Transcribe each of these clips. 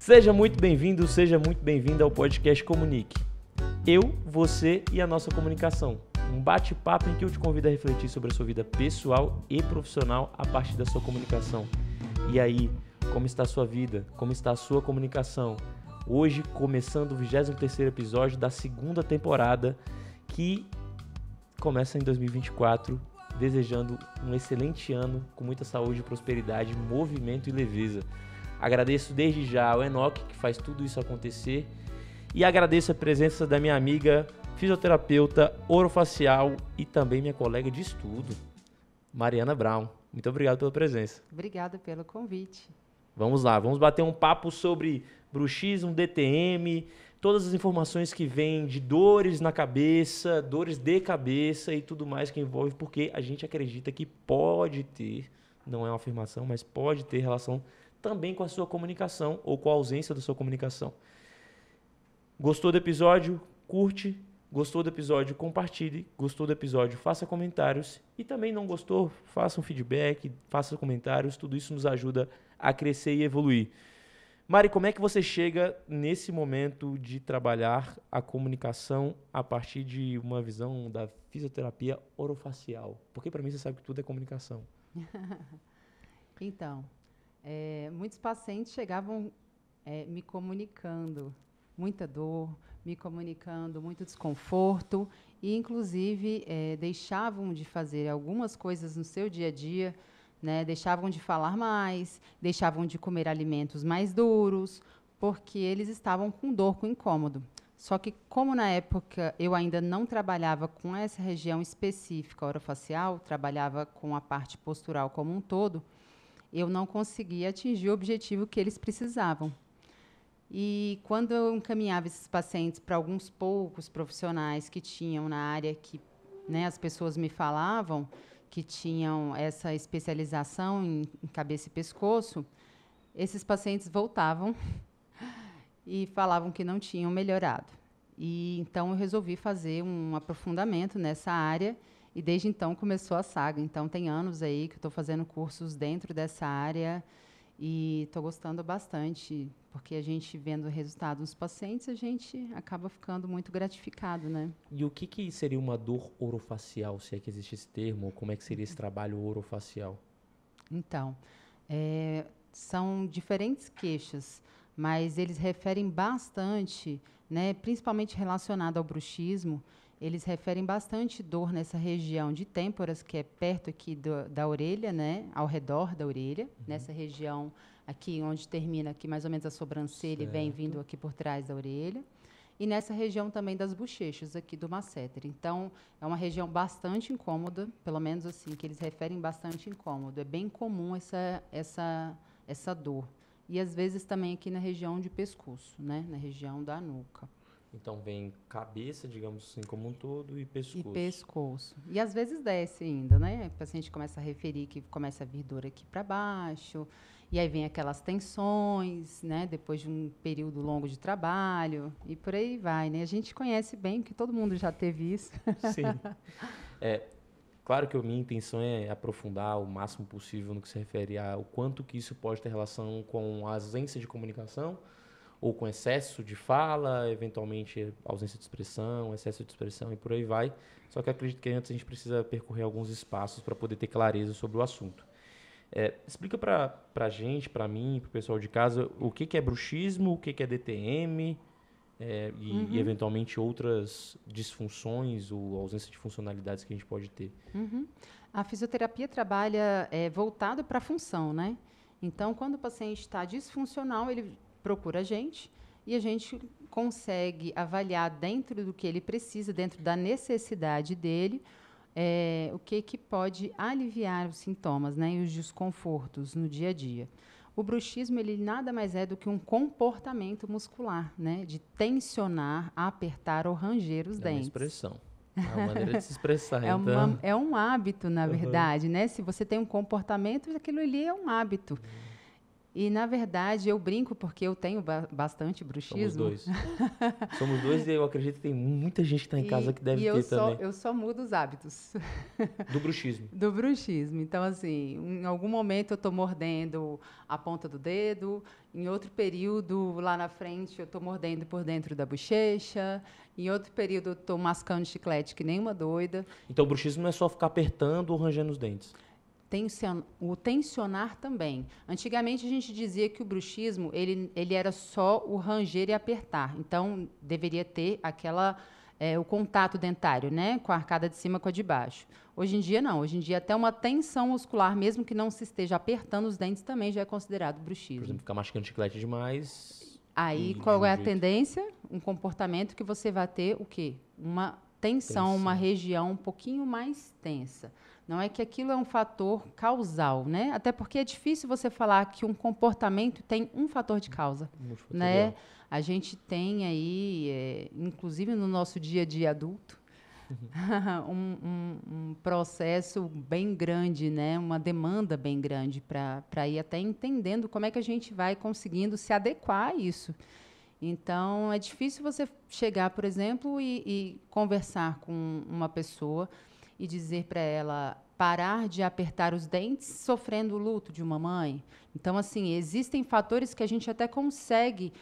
Seja muito bem-vindo, seja muito bem-vinda ao podcast Comunique. Eu, você e a nossa comunicação. Um bate-papo em que eu te convido a refletir sobre a sua vida pessoal e profissional a partir da sua comunicação. E aí, como está a sua vida? Como está a sua comunicação? Hoje, começando o 23º episódio da segunda temporada, que começa em 2024, desejando um excelente ano, com muita saúde, prosperidade, movimento e leveza. Agradeço desde já ao Enoque, que faz tudo isso acontecer, e agradeço a presença da minha amiga fisioterapeuta orofacial e também minha colega de estudo, Mariana Brown. Muito obrigado pela presença. Obrigada pelo convite. Vamos lá, vamos bater um papo sobre bruxismo, DTM, todas as informações que vêm de dores na cabeça, dores de cabeça e tudo mais que envolve, porque a gente acredita que pode ter, não é uma afirmação, mas pode ter relação também com a sua comunicação ou com a ausência da sua comunicação. Gostou do episódio? Curte. Gostou do episódio? Compartilhe. Gostou do episódio? Faça comentários. E também não gostou? Faça um feedback, faça comentários. Tudo isso nos ajuda a crescer e evoluir. Mari, como é que você chega nesse momento de trabalhar a comunicação a partir de uma visão da fisioterapia orofacial? Porque para mim você sabe que tudo é comunicação. Então, muitos pacientes chegavam me comunicando muita dor, me comunicando muito desconforto e, inclusive, deixavam de fazer algumas coisas no seu dia a dia, né? Deixavam de falar mais, deixavam de comer alimentos mais duros, porque eles estavam com dor, com incômodo. Só que, como na época eu ainda não trabalhava com essa região específica orofacial, trabalhava com a parte postural como um todo, eu não conseguia atingir o objetivo que eles precisavam. E quando eu encaminhava esses pacientes para alguns poucos profissionais que tinham na área que, né, as pessoas me falavam que tinham essa especialização em cabeça e pescoço, esses pacientes voltavam e falavam que não tinham melhorado. E então eu resolvi fazer um aprofundamento nessa área e desde então começou a saga. Então tem anos aí que eu estou fazendo cursos dentro dessa área e estou gostando bastante, porque a gente vendo o resultado dos pacientes, a gente acaba ficando muito gratificado, né? E o que seria uma dor orofacial, se é que existe esse termo, ou como é que seria esse trabalho orofacial? Então, são diferentes queixas, mas eles referem bastante, né, principalmente relacionado ao bruxismo, eles referem bastante dor nessa região de têmporas, que é perto aqui da orelha, né, ao redor da orelha, nessa região aqui onde termina aqui mais ou menos a sobrancelha e vem vindo aqui por trás da orelha. E nessa região também das bochechas, aqui do masseter. Então, é uma região bastante incômoda, pelo menos assim, que eles referem bastante incômodo. É bem comum essa dor. E, às vezes, também aqui na região de pescoço, né? Na região da nuca. Então, vem cabeça, digamos assim, como um todo, e pescoço. E pescoço. E, às vezes, desce ainda, né? O paciente começa a referir que começa a vir dor aqui para baixo. E aí vem aquelas tensões, né? Depois de um período longo de trabalho. E por aí vai, né? A gente conhece bem, porque todo mundo já teve isso. Sim. Claro que a minha intenção é aprofundar o máximo possível no que se refere ao quanto que isso pode ter relação com a ausência de comunicação ou com excesso de fala, eventualmente ausência de expressão, excesso de expressão e por aí vai. Só que acredito que antes a gente precisa percorrer alguns espaços para poder ter clareza sobre o assunto. Explica para a gente, para mim, para o pessoal de casa, o que é bruxismo, o que é DTM e eventualmente outras disfunções ou ausência de funcionalidades que a gente pode ter. A fisioterapia trabalha voltado para a função, né? Então, quando o paciente está disfuncional, ele procura a gente e a gente consegue avaliar dentro do que ele precisa, dentro da necessidade dele, o que pode aliviar os sintomas, né, e os desconfortos no dia a dia. O bruxismo, ele nada mais é do que um comportamento muscular, né, de tensionar, apertar ou ranger os dentes. É uma expressão. É uma maneira de se expressar. É um hábito, na verdade, né? Se você tem um comportamento, aquilo ali é um hábito. E, na verdade, eu brinco porque eu tenho bastante bruxismo. Somos dois. Somos dois e eu acredito que tem muita gente que está em casa que deve ter também. Eu só mudo os hábitos. Do bruxismo. Do bruxismo. Então, assim, em algum momento eu estou mordendo a ponta do dedo, em outro período, lá na frente, eu estou mordendo por dentro da bochecha, em outro período eu estou mascando chiclete que nem uma doida. Então, o bruxismo não é só ficar apertando ou rangendo os dentes. O tensionar também. Antigamente a gente dizia que o bruxismo ele era só o ranger e apertar. Então deveria ter o contato dentário, né, com a arcada de cima com a de baixo. Hoje em dia não. Hoje em dia até uma tensão muscular, mesmo que não se esteja apertando os dentes, também já é considerado bruxismo. Por exemplo, ficar mascando chiclete demais. Aí qual é a tendência? Um comportamento que você vai ter o quê? Uma tensão, uma região um pouquinho mais tensa. Não é que aquilo é um fator causal, né? Até porque é difícil você falar que um comportamento tem um fator de causa, né? A gente tem aí, inclusive no nosso dia a dia adulto, um processo bem grande, né? Uma demanda bem grande para ir até entendendo como é que a gente vai conseguindo se adequar a isso. Então, é difícil você chegar, por exemplo, e conversar com uma pessoa e dizer para ela parar de apertar os dentes sofrendo o luto de uma mãe. Então, assim, existem fatores que a gente até consegue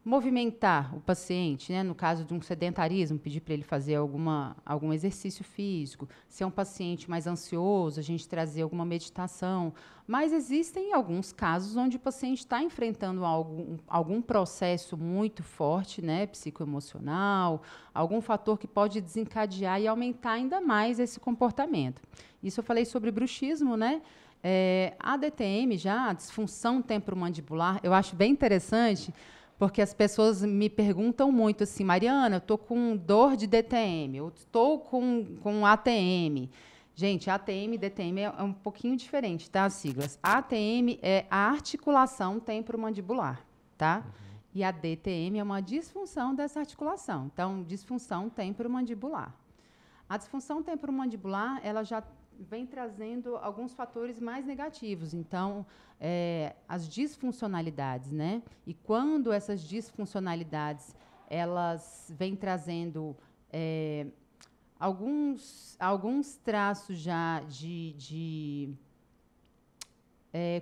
movimentar o paciente, né? No caso de um sedentarismo, pedir para ele fazer algum exercício físico. Se é um paciente mais ansioso, a gente trazer alguma meditação. Mas existem alguns casos onde o paciente está enfrentando algum processo muito forte, né? Psicoemocional, algum fator que pode desencadear e aumentar ainda mais esse comportamento. Isso eu falei sobre bruxismo, né? A DTM, já, a disfunção temporomandibular, eu acho bem interessante, porque as pessoas me perguntam muito assim, Mariana, eu estou com dor de DTM, eu estou com ATM. Gente, ATM e DTM é um pouquinho diferente, tá? As siglas. A ATM é a articulação temporomandibular, tá? Uhum. E a DTM é uma disfunção dessa articulação. Então, disfunção temporomandibular. A disfunção temporomandibular, ela já vem trazendo alguns fatores mais negativos. Então, as disfuncionalidades, né? E quando essas disfuncionalidades elas vêm trazendo alguns traços já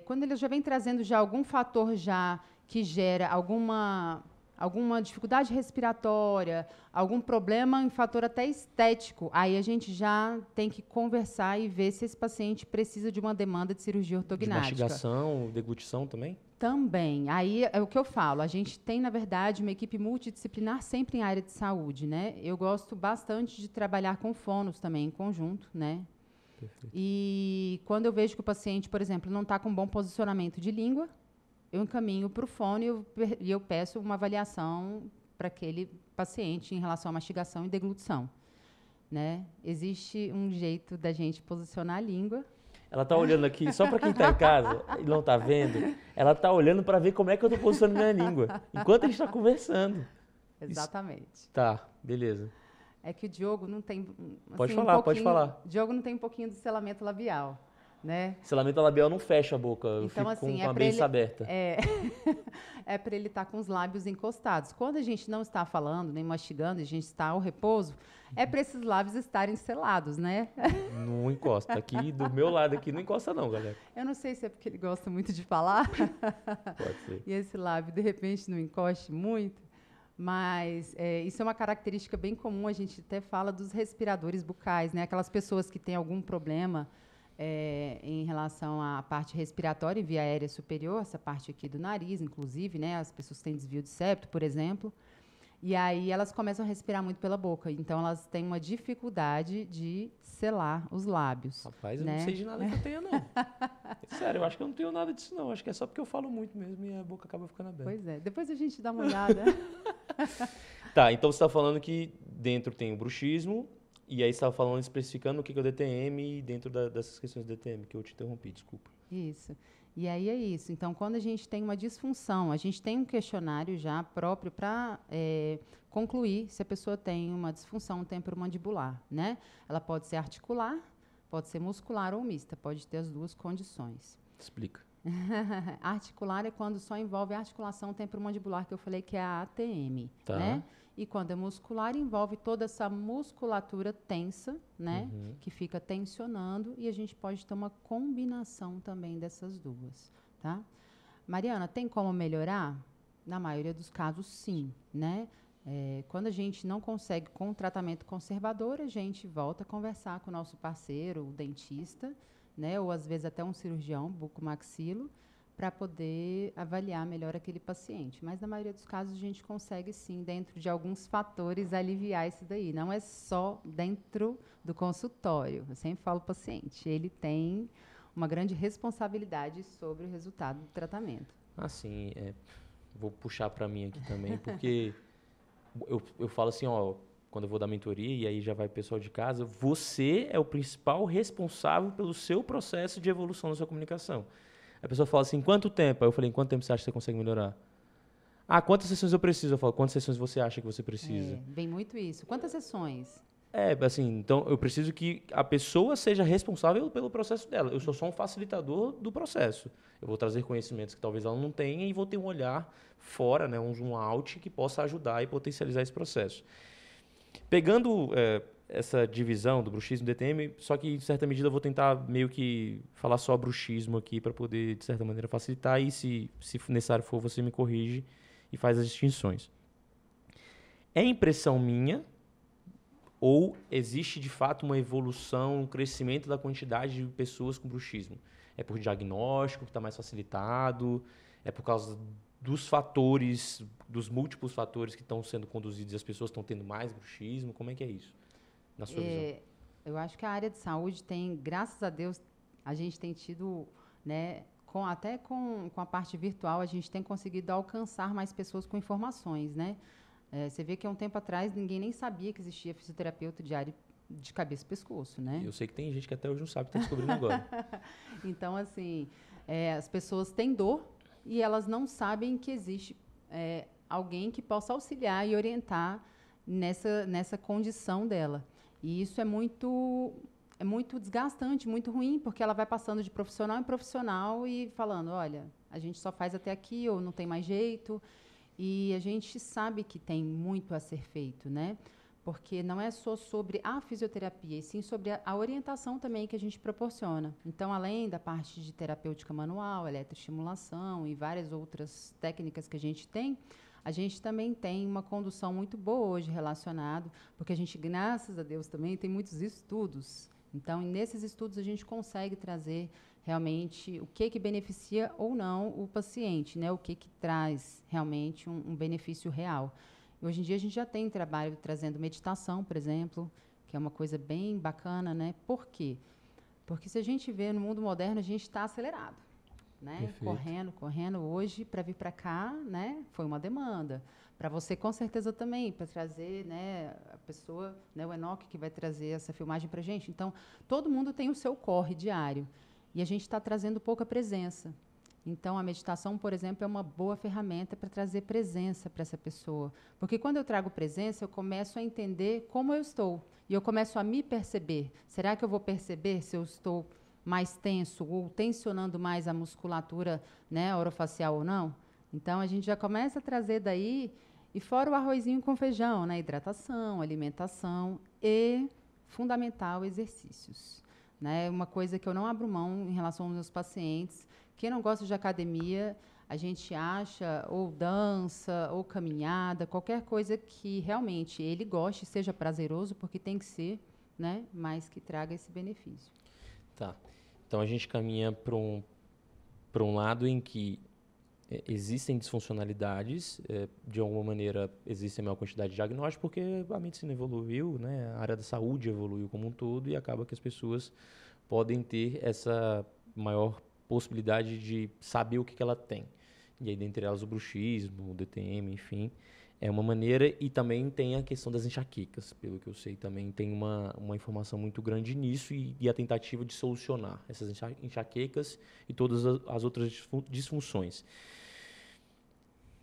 quando ele já vem trazendo já algum fator já que gera alguma dificuldade respiratória, algum problema em fator até estético, aí a gente já tem que conversar e ver se esse paciente precisa de uma demanda de cirurgia ortognática. De mastigação, deglutição também? Também. Aí é o que eu falo. A gente tem, na verdade, uma equipe multidisciplinar sempre em área de saúde, né? Eu gosto bastante de trabalhar com fonos também, em conjunto, né? Perfeito. E quando eu vejo que o paciente, por exemplo, não está com bom posicionamento de língua, eu encaminho para o fono e eu peço uma avaliação para aquele paciente em relação à mastigação e deglutição, né? Existe um jeito da gente posicionar a língua. Ela está olhando aqui, só para quem está em casa e não está vendo, ela está olhando para ver como é que eu estou posicionando minha língua, enquanto a gente está conversando. Exatamente. Isso. Tá, beleza. É que o Diogo não tem... Assim, pode falar, pode falar. O Diogo não tem um pouquinho de selamento labial. Né? Selamento labial não fecha a boca, eu então, fico assim, com a beça aberta. É para ele estar com os lábios encostados. Quando a gente não está falando, nem mastigando, a gente está ao repouso, é para esses lábios estarem selados, né? Não encosta. Aqui, do meu lado aqui, não encosta não, galera. Eu não sei se é porque ele gosta muito de falar. Pode ser. E esse lábio, de repente, não encoste muito. Mas isso é uma característica bem comum, a gente até fala dos respiradores bucais, né? Aquelas pessoas que têm algum problema em relação à parte respiratória e via aérea superior, essa parte aqui do nariz, inclusive, né? As pessoas têm desvio de septo, por exemplo, e aí elas começam a respirar muito pela boca, então elas têm uma dificuldade de selar os lábios. Rapaz, eu né? não sei de nada que eu tenha, não. Sério, eu acho que eu não tenho nada disso, não. Acho que é só porque eu falo muito mesmo e a boca acaba ficando aberta. Pois é, depois a gente dá uma olhada. Tá, então você está falando que dentro tem o bruxismo, e aí você estava falando, especificando o que é o DTM dentro dessas questões do DTM, que eu te interrompi, desculpa. Isso. E aí é isso. Então, quando a gente tem uma disfunção, a gente tem um questionário já próprio para concluir se a pessoa tem uma disfunção temporomandibular, né? Ela pode ser articular, pode ser muscular ou mista, pode ter as duas condições. Explica. Articular é quando só envolve a articulação temporomandibular, que eu falei que é a ATM, Tá. né? E quando é muscular, envolve toda essa musculatura tensa, né? Que fica tensionando, e a gente pode ter uma combinação também dessas duas, tá? Mariana, tem como melhorar? Na maioria dos casos, sim, né? Quando a gente não consegue com o tratamento conservador, a gente volta a conversar com o nosso parceiro, o dentista, né? Ou às vezes até um cirurgião bucomaxilo, para poder avaliar melhor aquele paciente. Mas na maioria dos casos a gente consegue sim, dentro de alguns fatores, aliviar isso daí. Não é só dentro do consultório. Eu sempre falo para o paciente, ele tem uma grande responsabilidade sobre o resultado do tratamento. Assim, vou puxar para mim aqui também, porque eu falo assim, ó, quando eu vou dar mentoria, e aí já vai pessoal de casa, você é o principal responsável pelo seu processo de evolução da sua comunicação. A pessoa fala assim, quanto tempo? Aí eu falei, em quanto tempo você acha que você consegue melhorar? Ah, quantas sessões eu preciso? Eu falo, quantas sessões você acha que você precisa? Vem muito isso. Quantas sessões? Assim, então eu preciso que a pessoa seja responsável pelo processo dela. Eu sou só um facilitador do processo. Eu vou trazer conhecimentos que talvez ela não tenha e vou ter um olhar fora, né, um zoom out que possa ajudar e potencializar esse processo. Pegando essa divisão do bruxismo e do DTM, só que em certa medida eu vou tentar meio que falar só bruxismo aqui para poder, de certa maneira, facilitar e se necessário for, você me corrige e faz as distinções. É impressão minha ou existe de fato uma evolução, um crescimento da quantidade de pessoas com bruxismo? É por diagnóstico que está mais facilitado? É por causa dos fatores, dos múltiplos fatores que estão sendo conduzidos e as pessoas estão tendo mais bruxismo? Como é que é isso, na sua visão? Eu acho que a área de saúde tem, graças a Deus, a gente tem tido, né, até com a parte virtual, a gente tem conseguido alcançar mais pessoas com informações, né? Você vê que há um tempo atrás ninguém nem sabia que existia fisioterapeuta de área de cabeça e pescoço, né? Eu sei que tem gente que até hoje não sabe, está descobrindo agora. Então, assim, as pessoas têm dor e elas não sabem que existe alguém que possa auxiliar e orientar nessa condição dela. E isso é muito desgastante, muito ruim, porque ela vai passando de profissional em profissional e falando, olha, a gente só faz até aqui ou não tem mais jeito. E a gente sabe que tem muito a ser feito, né? Porque não é só sobre a fisioterapia, e sim sobre a orientação também que a gente proporciona. Então, além da parte de terapêutica manual, eletroestimulação e várias outras técnicas que a gente também tem uma condução muito boa hoje relacionado, porque a gente, graças a Deus, também tem muitos estudos. Então, nesses estudos, a gente consegue trazer realmente o que beneficia ou não o paciente, né? O que traz realmente um benefício real. Hoje em dia a gente já tem trabalho trazendo meditação, por exemplo, que é uma coisa bem bacana, né? Por quê? Porque se a gente vê no mundo moderno, a gente está acelerado, né? Perfeito. Correndo hoje para vir para cá, né? Foi uma demanda. Para você, com certeza, também, para trazer, né, a pessoa, né, o Enoque, que vai trazer essa filmagem para a gente. Então, todo mundo tem o seu corre diário. E a gente está trazendo pouca presença. Então, a meditação, por exemplo, é uma boa ferramenta para trazer presença para essa pessoa. Porque quando eu trago presença, eu começo a entender como eu estou. E eu começo a me perceber. Será que eu vou perceber se eu estou mais tenso ou tensionando mais a musculatura, né, orofacial ou não? Então, a gente já começa a trazer daí, e fora o arrozinho com feijão, né? Hidratação, alimentação e, fundamental, exercícios. Né? Uma coisa que eu não abro mão em relação aos meus pacientes. Quem não gosta de academia, a gente acha ou dança ou caminhada, qualquer coisa que realmente ele goste, seja prazeroso, porque tem que ser, né? Mas que traga esse benefício. Tá. Então a gente caminha para um lado em que existem disfuncionalidades, de alguma maneira existe a maior quantidade de diagnóstico, porque a medicina evoluiu, né? A área da saúde evoluiu como um todo e acaba que as pessoas podem ter essa maior possibilidade de saber o que ela tem. E aí, dentre elas, o bruxismo, o DTM, enfim, é uma maneira. E também tem a questão das enxaquecas, pelo que eu sei, também tem uma informação muito grande nisso e a tentativa de solucionar essas enxaquecas e todas as outras disfunções.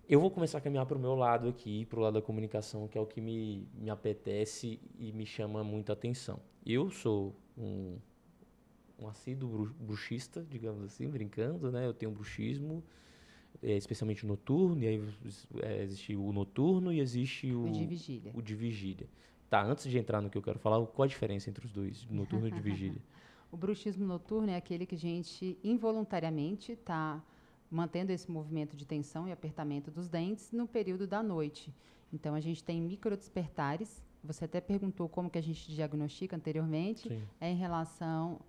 Eu vou começar a caminhar para o meu lado aqui, para o lado da comunicação, que é o que me apetece e me chama muita atenção. Eu sou um assíduo bruxista, digamos assim, brincando, né? Eu tenho um bruxismo, especialmente noturno, e aí existe o noturno e existe O de vigília. o de vigília. Tá, antes de entrar no que eu quero falar, qual a diferença entre os dois, noturno e de vigília? O bruxismo noturno é aquele que a gente involuntariamente está mantendo esse movimento de tensão e apertamento dos dentes no período da noite. Então, a gente tem microdespertares. Você até perguntou como que a gente diagnostica anteriormente. Sim. Em relação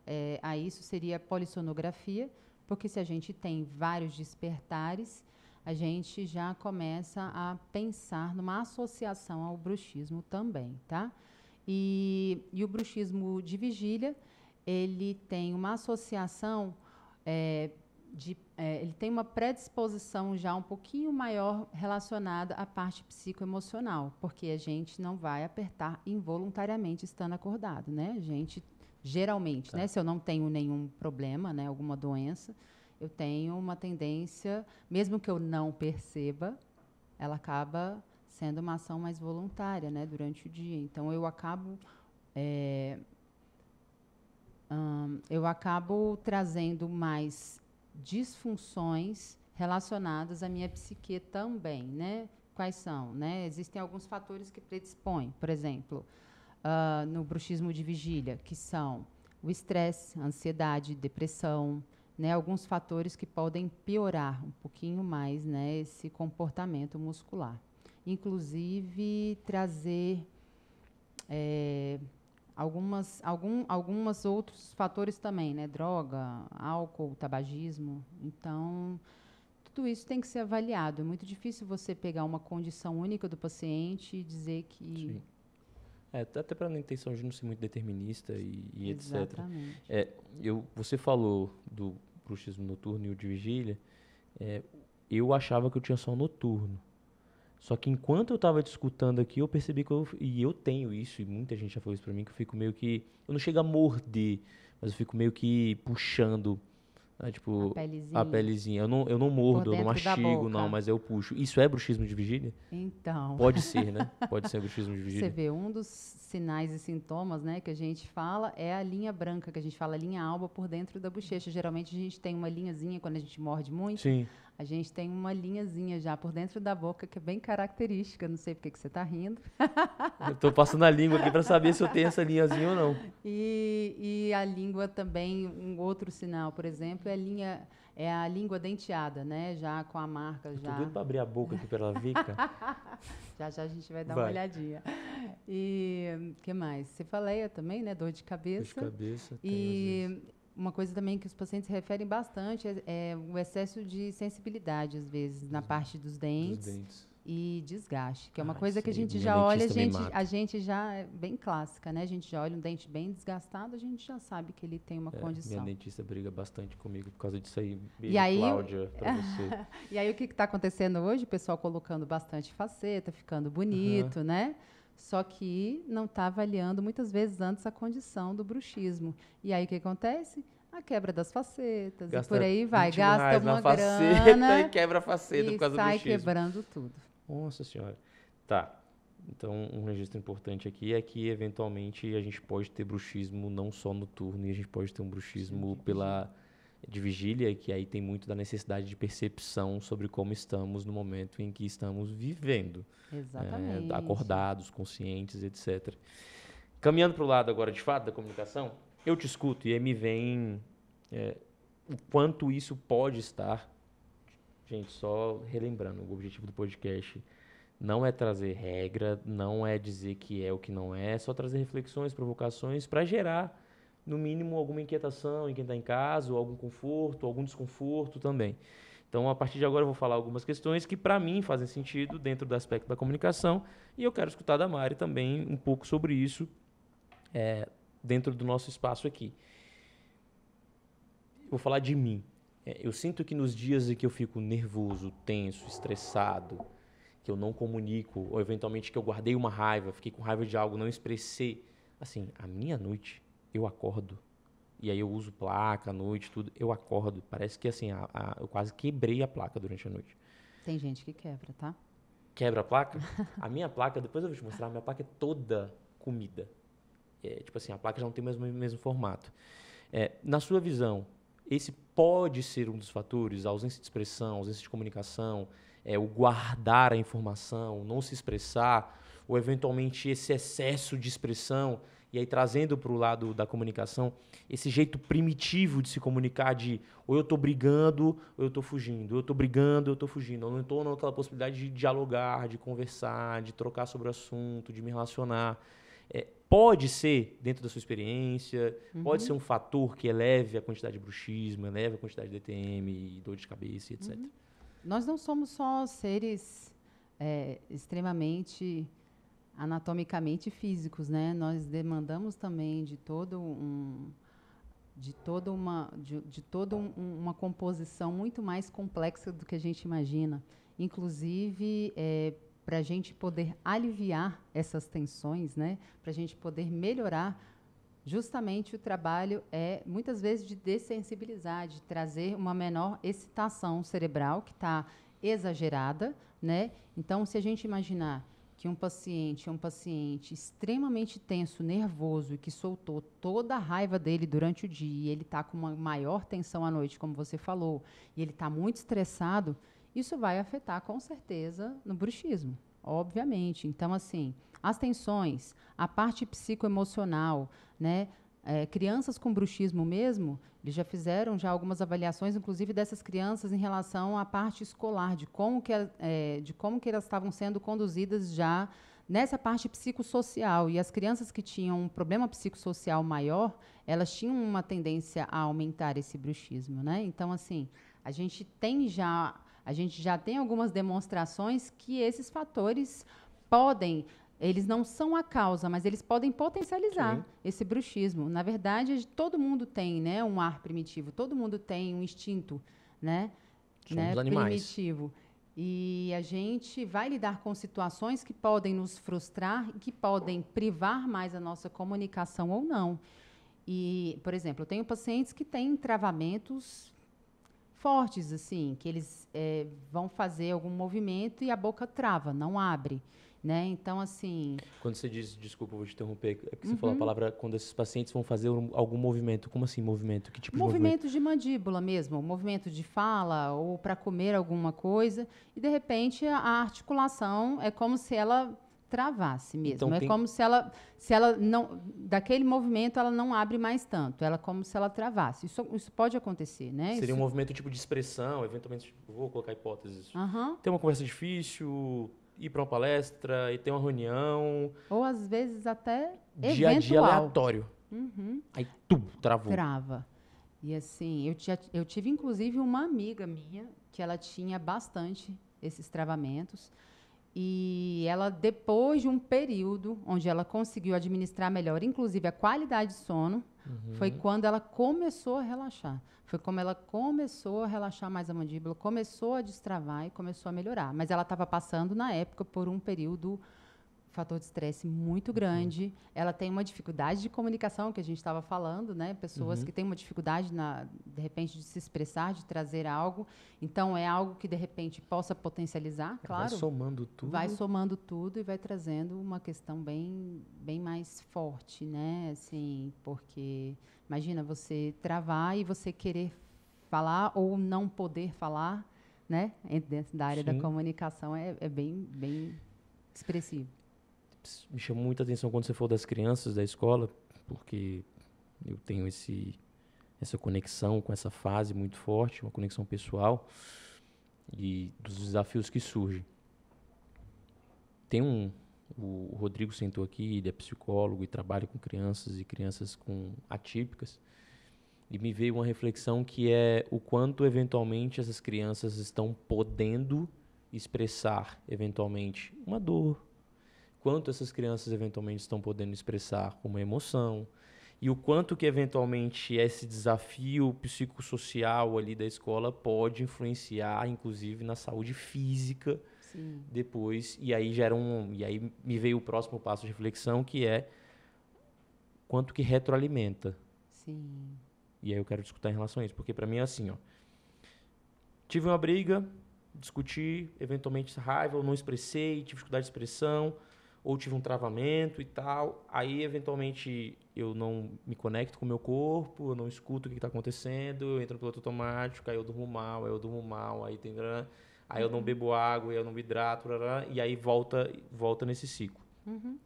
a isso, seria polissonografia, porque se a gente tem vários despertares, a gente já começa a pensar numa associação ao bruxismo também, tá? E o bruxismo de vigília, ele tem uma associação, ele tem uma predisposição já um pouquinho maior relacionada à parte psicoemocional, porque a gente não vai apertar involuntariamente estando acordado, né? A gente, geralmente, né, se eu não tenho nenhum problema, né, alguma doença, eu tenho uma tendência, mesmo que eu não perceba, ela acaba sendo uma ação mais voluntária, né, durante o dia. Então, eu acabo trazendo mais disfunções relacionadas à minha psique também, né? Quais são, né? Existem alguns fatores que predispõem, por exemplo, no bruxismo de vigília, que são o estresse, a ansiedade, depressão, né? Alguns fatores que podem piorar um pouquinho mais, né, esse comportamento muscular. Inclusive, trazer algumas outros fatores também, né? Droga, álcool, tabagismo. Então, tudo isso tem que ser avaliado. É muito difícil você pegar uma condição única do paciente e dizer que... Sim. Até para a intenção de não ser muito determinista e etc. Exatamente. Você falou do bruxismo noturno e o de vigília. Eu achava que eu tinha só noturno. Só que enquanto eu estava te escutando aqui, eu percebi que eu tenho isso, e muita gente já falou isso pra mim, que eu fico meio que... Eu não chego a morder, mas eu fico meio que puxando, né, tipo, a pelezinha. Eu não mordo, eu não mastigo, não, mas eu puxo. Isso é bruxismo de vigília? Então... Pode ser, né? Pode ser bruxismo de vigília. Você vê, um dos sinais e sintomas, né, que a gente fala é a linha branca, que a gente fala linha alba por dentro da bochecha. Geralmente a gente tem uma linhazinha quando a gente morde muito. Sim. A gente tem uma linhazinha já por dentro da boca que é bem característica. Não sei por que você está rindo. Eu tô passando a língua aqui para saber se eu tenho essa linhazinha ou não. E a língua também, um outro sinal, por exemplo, é a língua denteada, né? Já com a marca. Eu tô doido para abrir a boca aqui para ela ver, cara. Já a gente vai dar uma olhadinha. E o que mais? Cefaleia também, né? Dor de cabeça. Dor de cabeça. E uma coisa também que os pacientes referem bastante é o excesso de sensibilidade, às vezes, na parte dos dentes. E desgaste, que é uma coisa que a gente já olha, a gente já é bem clássica, né? A gente já olha um dente bem desgastado, a gente já sabe que ele tem uma condição. Minha dentista briga bastante comigo por causa disso aí. Beijo, Cláudia, pra você. E aí, o que está acontecendo hoje? O pessoal colocando bastante faceta, ficando bonito, né? Só que não está avaliando, muitas vezes, antes a condição do bruxismo. E aí, o que acontece? A quebra das facetas, e por aí vai. Gasta uma grana e quebra a faceta por causa do bruxismo. E sai quebrando tudo. Nossa Senhora. Tá. Então, um registro importante aqui é que, eventualmente, a gente pode ter bruxismo não só noturno, e a gente pode ter um bruxismo de vigília, que aí tem muito da necessidade de percepção sobre como estamos no momento em que estamos vivendo. Exatamente. Acordados, conscientes, etc. Caminhando para o lado agora, de fato, da comunicação, eu te escuto e aí me vem o quanto isso pode estar... Gente, só relembrando, o objetivo do podcast não é trazer regra, não é dizer que é o que não é só trazer reflexões, provocações para gerar, no mínimo, alguma inquietação em quem está em casa, ou algum conforto, algum desconforto também. Então, a partir de agora, eu vou falar algumas questões que, para mim, fazem sentido dentro do aspecto da comunicação, e eu quero escutar da Mari também um pouco sobre isso dentro do nosso espaço aqui. Vou falar de mim. Eu sinto que nos dias em que eu fico nervoso, tenso, estressado, que eu não comunico, ou eventualmente que eu guardei uma raiva, fiquei com raiva de algo, não expressei, assim, a minha noite, eu acordo. E aí eu uso placa à noite, tudo, eu acordo. Parece que, assim, eu quase quebrei a placa durante a noite. Tem gente que quebra, tá? Quebra a placa? A minha placa, depois eu vou te mostrar, a minha placa é toda comida. Tipo assim, a placa já não tem o mesmo formato. Na sua visão, esse pode ser um dos fatores, a ausência de expressão, a ausência de comunicação, o guardar a informação, não se expressar, ou eventualmente esse excesso de expressão, e aí trazendo para o lado da comunicação, esse jeito primitivo de se comunicar de ou eu estou brigando ou eu estou fugindo, ou eu estou brigando ou eu estou fugindo, eu não estou naquela possibilidade de dialogar, de conversar, de trocar sobre o assunto, de me relacionar. Pode ser, dentro da sua experiência, pode ser um fator que eleve a quantidade de bruxismo, eleve a quantidade de DTM, dor de cabeça, etc. Nós não somos só seres extremamente anatomicamente físicos, né? Nós demandamos também de toda uma composição muito mais complexa do que a gente imagina. Inclusive, para a gente poder aliviar essas tensões, né? Para a gente poder melhorar, justamente o trabalho muitas vezes de dessensibilizar, de trazer uma menor excitação cerebral que está exagerada, né? Então, se a gente imaginar que um paciente é um paciente extremamente tenso, nervoso, e que soltou toda a raiva dele durante o dia, e ele está com uma maior tensão à noite, como você falou, e ele está muito estressado, isso vai afetar, com certeza, no bruxismo, obviamente. Então, assim, as tensões, a parte psicoemocional, né? Crianças com bruxismo mesmo, eles já fizeram algumas avaliações, inclusive dessas crianças, em relação à parte escolar, de como que elas estavam sendo conduzidas já nessa parte psicossocial. E as crianças que tinham um problema psicossocial maior, elas tinham uma tendência a aumentar esse bruxismo, né? Então, assim, a gente já tem algumas demonstrações que esses fatores eles não são a causa, mas eles podem potencializar esse bruxismo. Na verdade, todo mundo tem, né, um ar primitivo, todo mundo tem um instinto, né, primitivo. E a gente vai lidar com situações que podem nos frustrar e que podem privar mais a nossa comunicação ou não. E, por exemplo, eu tenho pacientes que têm travamentos fortes, assim, que eles vão fazer algum movimento e a boca trava, não abre. Né? Então, assim... Quando você diz, desculpa, vou te interromper, é porque você falou a palavra quando esses pacientes vão fazer algum movimento. Como assim movimento? Que tipo de movimento? Movimento de mandíbula mesmo, movimento de fala ou para comer alguma coisa. E, de repente, a articulação é como se ela travasse mesmo. Então, como se ela não... Daquele movimento, ela não abre mais tanto. Ela como se ela travasse. Isso pode acontecer, né? Seria um movimento tipo de expressão, eventualmente, vou colocar hipóteses. Uhum. Tem uma conversa difícil... ir para uma palestra e ter uma reunião. Ou, às vezes, até dia a dia aleatório. Aí, travou. Trava. E, assim, eu tive, inclusive, uma amiga minha que ela tinha bastante esses travamentos. E ela, depois de um período onde ela conseguiu administrar melhor, inclusive a qualidade de sono, foi quando ela começou a relaxar. Foi como ela começou a relaxar mais a mandíbula, começou a destravar e começou a melhorar. Mas ela estava passando, na época, por um período, fator de estresse muito grande. Ela tem uma dificuldade de comunicação, que a gente estava falando, né? Pessoas que têm uma dificuldade, de repente, de se expressar, de trazer algo. Então, é algo que, de repente, possa potencializar, claro. Vai somando tudo. Vai somando tudo e vai trazendo uma questão bem, bem mais forte, né? Assim, porque, imagina, você travar e você querer falar ou não poder falar, né? Dentro da área da comunicação é bem, bem expressivo. Me chamou muita atenção quando você falou das crianças da escola, porque eu tenho essa conexão com essa fase muito forte, uma conexão pessoal e dos desafios que surgem. O Rodrigo sentou aqui, ele é psicólogo e trabalha com crianças e crianças atípicas, e me veio uma reflexão que é o quanto, eventualmente, essas crianças estão podendo expressar, eventualmente, uma dor, quanto essas crianças eventualmente estão podendo expressar uma emoção e o quanto que eventualmente esse desafio psicossocial ali da escola pode influenciar, inclusive, na saúde física depois. E aí e aí me veio o próximo passo de reflexão, que é quanto que retroalimenta. Sim. E aí eu quero discutir em relação a isso, porque para mim é assim, ó. Tive uma briga, discuti, eventualmente raiva, eu não expressei, tive dificuldade de expressão, ou tive um travamento e tal, aí, eventualmente, eu não me conecto com o meu corpo, eu não escuto o que está acontecendo, eu entro no piloto automático, aí eu durmo mal, aí eu não bebo água, aí eu não me hidrato, e aí volta nesse ciclo. Uhum.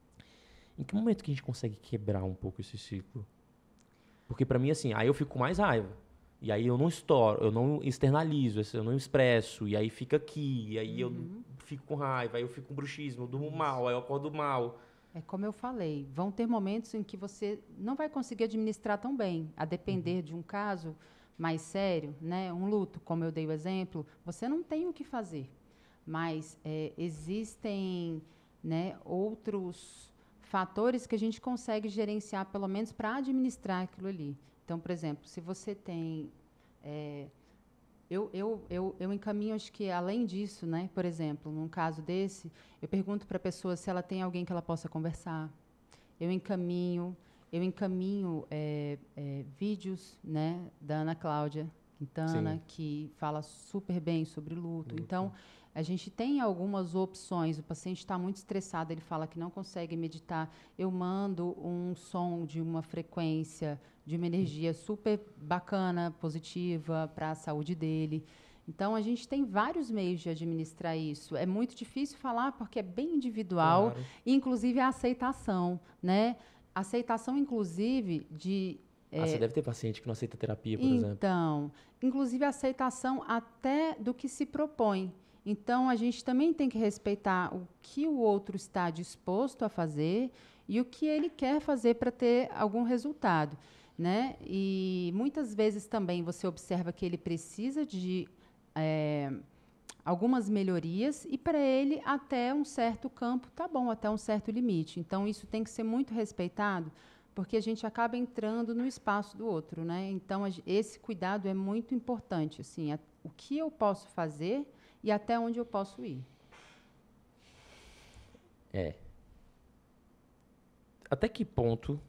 Em que momento que a gente consegue quebrar um pouco esse ciclo? Porque pra mim, assim, aí eu fico com mais raiva. E aí eu não estouro, eu não externalizo, eu não expresso, e aí fica aqui, e aí eu fico com raiva, aí eu fico com bruxismo, eu durmo mal, aí eu acordo mal. É como eu falei, vão ter momentos em que você não vai conseguir administrar tão bem, a depender de um caso mais sério, né? Um luto, como eu dei o exemplo, você não tem o que fazer. Mas existem, né, outros fatores que a gente consegue gerenciar, pelo menos para administrar aquilo ali. Então, por exemplo, se você tem eu encaminho, acho que além disso, né? Por exemplo, num caso desse, eu pergunto para a pessoa se ela tem alguém que ela possa conversar. Eu encaminho, vídeos, né, da Ana Cláudia Quintana, Sim. que fala super bem sobre luto. Então, a gente tem algumas opções. O paciente está muito estressado, ele fala que não consegue meditar. Eu mando um som de uma frequência, de uma energia super bacana, positiva para a saúde dele. Então, a gente tem vários meios de administrar isso. É muito difícil falar porque é bem individual, Claro. inclusive a aceitação, né? Aceitação, inclusive, de... Você deve ter paciente que não aceita terapia, por exemplo. Então, inclusive a aceitação até do que se propõe. Então, a gente também tem que respeitar o que o outro está disposto a fazer e o que ele quer fazer para ter algum resultado, né? E muitas vezes também você observa que ele precisa de algumas melhorias e para ele até um certo campo tá bom, até um certo limite. Então isso tem que ser muito respeitado, porque a gente acaba entrando no espaço do outro, né? Então esse cuidado é muito importante, assim, o que eu posso fazer e até onde eu posso ir. Até que ponto,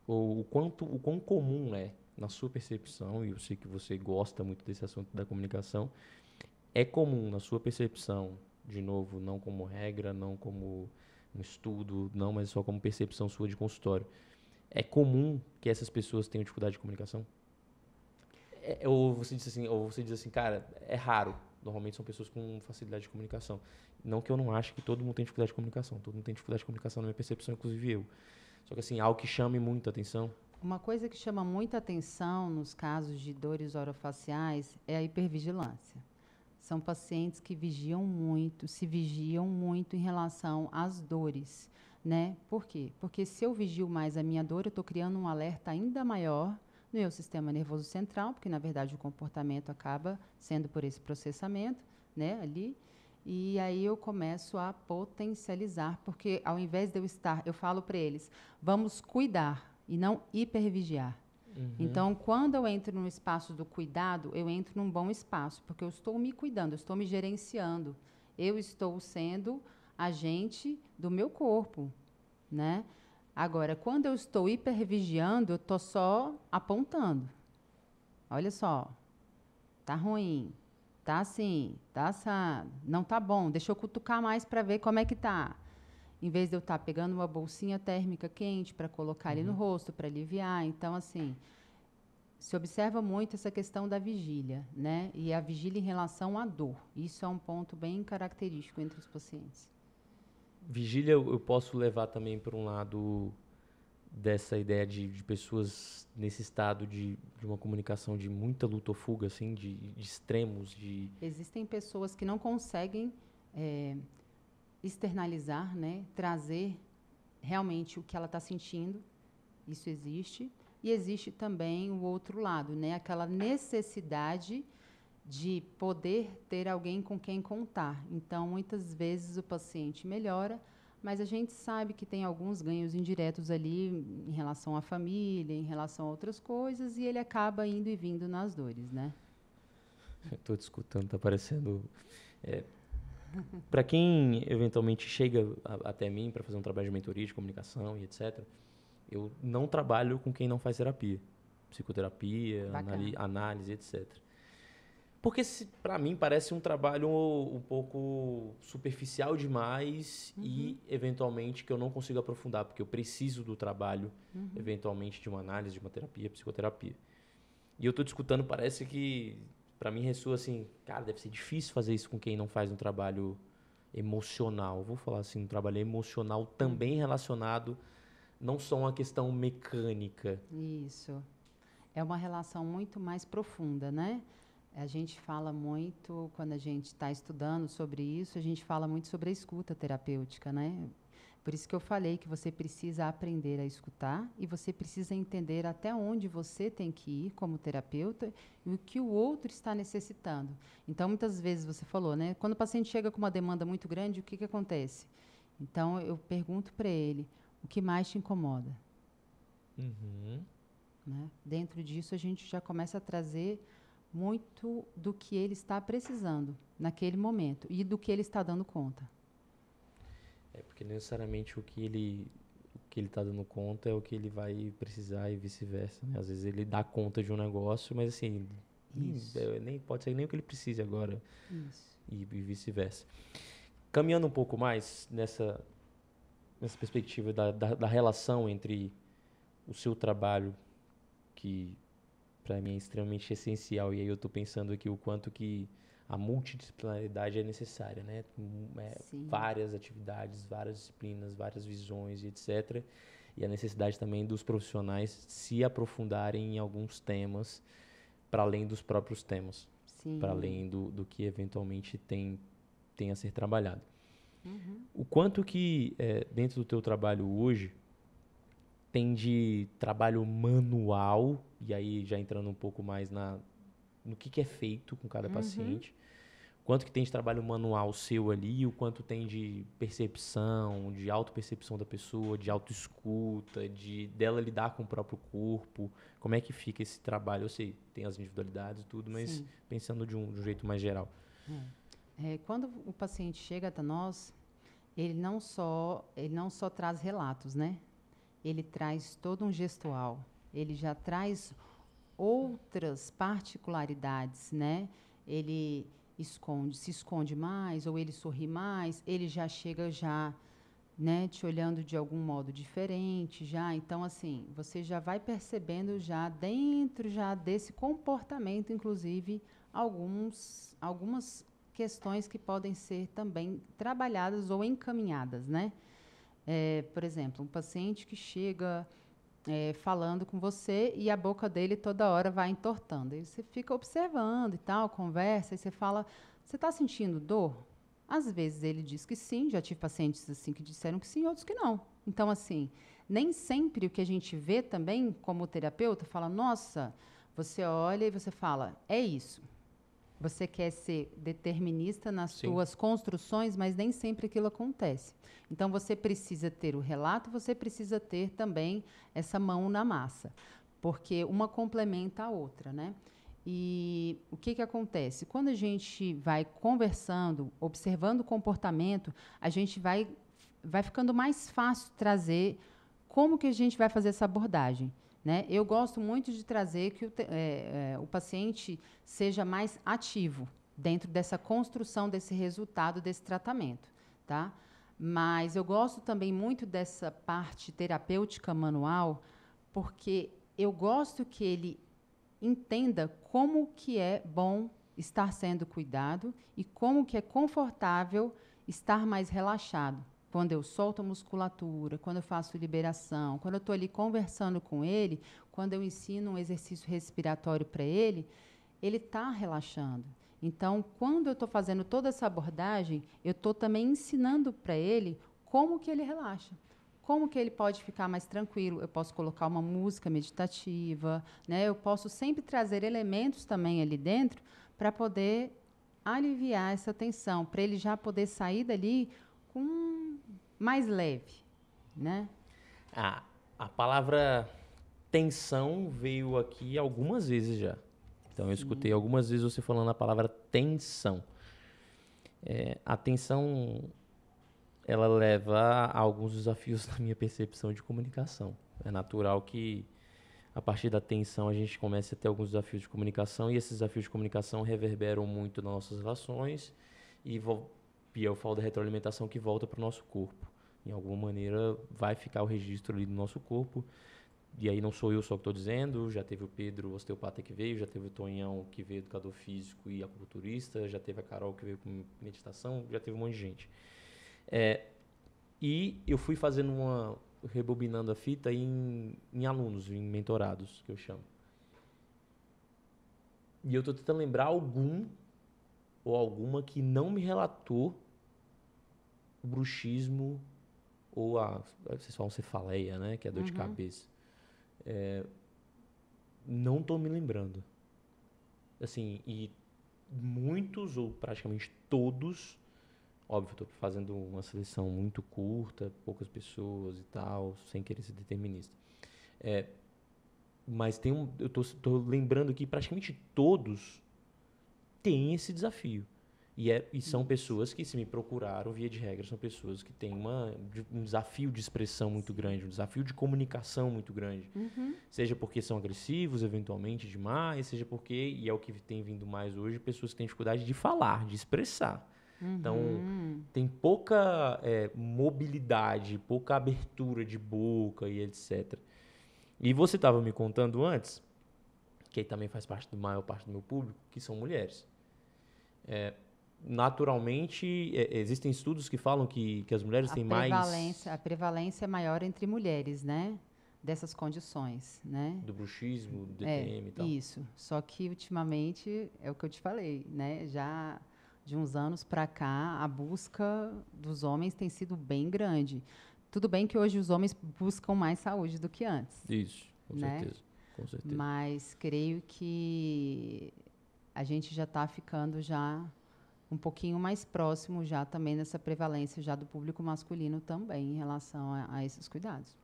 ou o quão comum é, na sua percepção, e eu sei que você gosta muito desse assunto da comunicação, é comum, na sua percepção, de novo, não como regra, não como um estudo, não, mas só como percepção sua de consultório. É comum que essas pessoas tenham dificuldade de comunicação? Ou você diz assim, cara, é raro. Normalmente são pessoas com facilidade de comunicação. Não que eu não ache que todo mundo tem dificuldade de comunicação. Todo mundo tem dificuldade de comunicação na minha percepção, inclusive eu. Só que assim, algo que chame muita atenção. Uma coisa que chama muita atenção nos casos de dores orofaciais é a hipervigilância. São pacientes que se vigiam muito em relação às dores, né? Por quê? Porque se eu vigio mais a minha dor, eu estou criando um alerta ainda maior no meu sistema nervoso central, porque na verdade o comportamento acaba sendo por esse processamento, né, ali. E aí eu começo a potencializar, porque ao invés de eu falo para eles, vamos cuidar e não hipervigiar. Então, quando eu entro no espaço do cuidado, eu entro num bom espaço, porque eu estou me cuidando, eu estou me gerenciando. Eu estou sendo agente do meu corpo, né? Agora, quando eu estou hipervigiando, eu estou só apontando. Olha só, tá ruim, tá assim, tá assado, não tá bom, deixa eu cutucar mais para ver como é que tá. Em vez de eu estar pegando uma bolsinha térmica quente para colocar ali no rosto, para aliviar. Então, assim, se observa muito essa questão da vigília, né? E a vigília em relação à dor. Isso é um ponto bem característico entre os pacientes. Vigília eu posso levar também para um lado dessa ideia de pessoas nesse estado de uma comunicação de muita luta ou fuga, assim, de extremos, de... Existem pessoas que não conseguem externalizar, né? Trazer realmente o que ela está sentindo. Isso existe. E existe também o outro lado, né? Aquela necessidade de poder ter alguém com quem contar. Então, muitas vezes o paciente melhora, mas a gente sabe que tem alguns ganhos indiretos ali em relação à família, em relação a outras coisas, e ele acaba indo e vindo nas dores, né? Estou te escutando, tá parecendo... Para quem eventualmente chega até mim para fazer um trabalho de mentoria, de comunicação e etc., eu não trabalho com quem não faz terapia. Psicoterapia, análise, etc. Porque para mim parece um trabalho um pouco superficial demais e, eventualmente, que eu não consigo aprofundar, porque eu preciso do trabalho, eventualmente, de uma análise, de uma terapia, psicoterapia. E eu tô te escutando, parece que, para mim, ressoa assim, cara, deve ser difícil fazer isso com quem não faz um trabalho emocional. Vou falar assim, um trabalho emocional também relacionado, não só uma questão mecânica. Isso. É uma relação muito mais profunda, né? A gente fala muito, quando a gente está estudando sobre isso, a gente fala muito sobre a escuta terapêutica, né? Por isso que eu falei que você precisa aprender a escutar e você precisa entender até onde você tem que ir como terapeuta e o que o outro está necessitando. Então, muitas vezes você falou, né? Quando o paciente chega com uma demanda muito grande, o que acontece? Então, eu pergunto para ele, o que mais te incomoda? Né? Dentro disso, a gente já começa a trazer muito do que ele está precisando naquele momento e do que ele está dando conta. É porque necessariamente o que ele está dando conta é o que ele vai precisar e vice-versa, né? Às vezes ele dá conta de um negócio, mas assim, nem pode ser nem o que ele precise agora. Isso. E vice-versa. Caminhando um pouco mais nessa perspectiva da relação entre o seu trabalho, que para mim é extremamente essencial, e aí eu estou pensando aqui o quanto que a multidisciplinaridade é necessária, né? Várias atividades, várias disciplinas, várias visões e etc. E a necessidade também dos profissionais se aprofundarem em alguns temas para além dos próprios temas, para além do que eventualmente tem a ser trabalhado. O quanto que dentro do teu trabalho hoje tem de trabalho manual, e aí já entrando um pouco mais no que é feito com cada paciente, quanto que tem de trabalho manual seu ali, o quanto tem de percepção, de autopercepção da pessoa, de autoescuta, dela lidar com o próprio corpo, como é que fica esse trabalho? Eu sei, tem as individualidades e tudo, mas pensando de um jeito mais geral. Quando o paciente chega até nós, ele não só traz relatos, né? Ele traz todo um gestual, ele já traz outras particularidades, né? Ele se esconde mais, ou ele sorri mais, ele já chega né, te olhando de algum modo diferente, já. Então, assim, você já vai percebendo já dentro já desse comportamento, inclusive, algumas questões que podem ser também trabalhadas ou encaminhadas, né? Por exemplo, um paciente que chega falando com você e a boca dele toda hora vai entortando. E você fica observando e tal, conversa, e você fala, você está sentindo dor? Às vezes ele diz que sim, já tive pacientes assim que disseram que sim, outros que não. Então, assim, nem sempre o que a gente vê também como terapeuta fala, nossa, você olha e você fala, é isso. Você quer ser determinista nas suas construções, mas nem sempre aquilo acontece. Então, você precisa ter o relato, você precisa ter também essa mão na massa, porque uma complementa a outra, né? E o que acontece? Quando a gente vai conversando, observando o comportamento, a gente vai ficando mais fácil trazer como que a gente vai fazer essa abordagem. Né? Eu gosto muito de trazer que o paciente seja mais ativo dentro dessa construção desse resultado, desse tratamento. Tá? Mas eu gosto também muito dessa parte terapêutica manual, porque eu gosto que ele entenda como que é bom estar sendo cuidado e como que é confortável estar mais relaxado. Quando eu solto a musculatura, quando eu faço liberação, quando eu estou ali conversando com ele, quando eu ensino um exercício respiratório para ele está relaxando. Então, quando eu estou fazendo toda essa abordagem, eu estou também ensinando para ele como que ele relaxa. Como que ele pode ficar mais tranquilo? Eu posso colocar uma música meditativa, né? Eu posso sempre trazer elementos também ali dentro para poder aliviar essa tensão, para ele já poder sair dali com mais leve, né? A palavra tensão veio aqui algumas vezes já. Então, eu escutei algumas vezes você falando a palavra tensão. A tensão, ela leva a alguns desafios na minha percepção de comunicação. É natural que a partir da tensão, a gente começa a ter alguns desafios de comunicação, e esses desafios de comunicação reverberam muito nas nossas relações, e eu falo da retroalimentação que volta para o nosso corpo. Em alguma maneira, vai ficar o registro ali do nosso corpo, e aí não sou eu só que estou dizendo, já teve o Pedro, o osteopata, que veio, já teve o Tonhão, que veio educador físico e acupunturista, já teve a Carol, que veio com meditação, já teve um monte de gente. E eu fui rebobinando a fita em alunos, em mentorados, que eu chamo. E eu estou tentando lembrar algum ou alguma que não me relatou o bruxismo ou vocês falam cefaleia, né? Que é dor de cabeça. Não estou me lembrando. Assim, e muitos ou praticamente todos, óbvio, estou fazendo uma seleção muito curta, poucas pessoas e tal, sem querer ser determinista. Mas eu estou lembrando que praticamente todos têm esse desafio. E são pessoas que, se me procuraram, via de regra, são pessoas que têm um desafio de expressão muito grande, um desafio de comunicação muito grande. Seja porque são agressivos, eventualmente, demais, seja porque, e é o que tem vindo mais hoje, pessoas que têm dificuldade de falar, de expressar. Então, tem pouca mobilidade, pouca abertura de boca e etc. E você estava me contando antes, que aí também faz parte da maior parte do meu público, que são mulheres. Naturalmente, existem estudos que falam que as mulheres têm mais... A prevalência é maior entre mulheres, né? Dessas condições, né? Do bruxismo, do DTM e tal. Isso. Só que, ultimamente, é o que eu te falei, né? Já de uns anos para cá, a busca dos homens tem sido bem grande. Tudo bem que hoje os homens buscam mais saúde do que antes. Isso, com certeza. Com certeza. Mas creio que a gente já está ficando já um pouquinho mais próximo já também nessa prevalência já do público masculino também em relação a esses cuidados.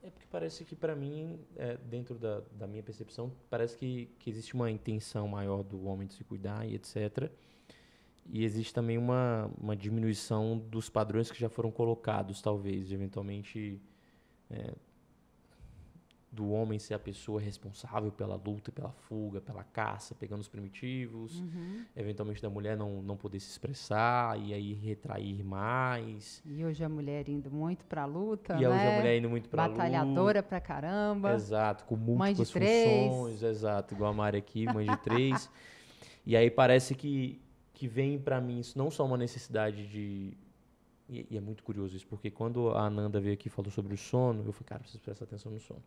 É porque parece que, para mim, dentro da minha percepção, parece que existe uma intenção maior do homem de se cuidar e etc. E existe também uma diminuição dos padrões que já foram colocados, talvez, eventualmente, do homem ser a pessoa responsável pela luta, pela fuga, pela caça, pegando os primitivos, eventualmente da mulher não poder se expressar e aí retrair mais. E hoje a mulher indo muito para a luta, e hoje a mulher indo muito para a luta. Batalhadora pra caramba. Exato, com múltiplas mãe de 3. funções, exato, igual a Mari aqui, mãe de 3. E aí parece que vem para mim isso não só uma necessidade de... E é muito curioso isso, porque quando a Ananda veio aqui e falou sobre o sono, eu falei, cara, preciso prestar atenção no sono.